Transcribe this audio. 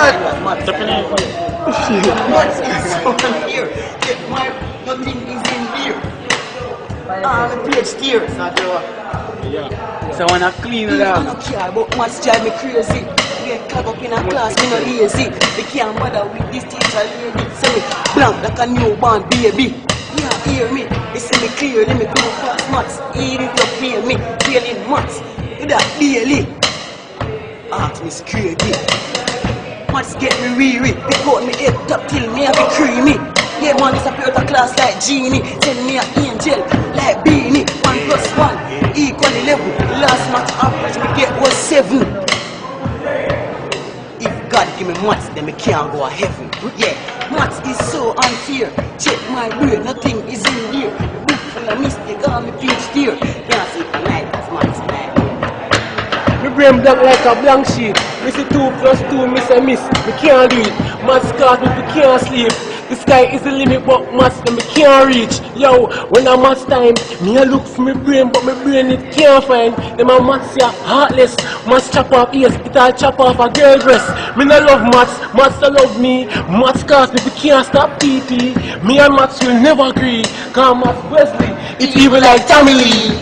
Maths is so unfair. Get my nothing is in here. The page steers. So when I clean it I up. don't care about maths drive me crazy. We get caught up in a class, me no lazy. They can't bother with this teacher lady. Say me blank like a newborn baby. Yeah, hear me. They see me clearly. Me do fast maths. Eat it up, pay me. Failing maths. Do that daily. Ask me security. Maths get me weary. They caught me head up till me have it creamy. Yeah, man disappear out of class like genie. Send me an angel like Beanie. 1 plus 1 equal 11. Last maths average me get was 7. If God give me maths, then me can't go to heaven. Yeah, maths is so unfair. Check my brain, nothing is in here. Book full of mistake, all me page steer. Can't see for life, that's maths, man. Me brain black like a blank sheet. Me see 2 plus 2, me say miss. Me can't do it. Maths cause me can't sleep. The sky is the limit, but maths me can't reach. Yo, when I'm maths time, me a look for me brain, but my brain it can't find. Them a maths ya heartless. Maths chop off ears, it all chop off a girl breast. Me no love maths, maths don't love me. Maths cause me can't stop PT. Me and maths will never agree. Cause maths Wesley, it's evil like Tommy Lee.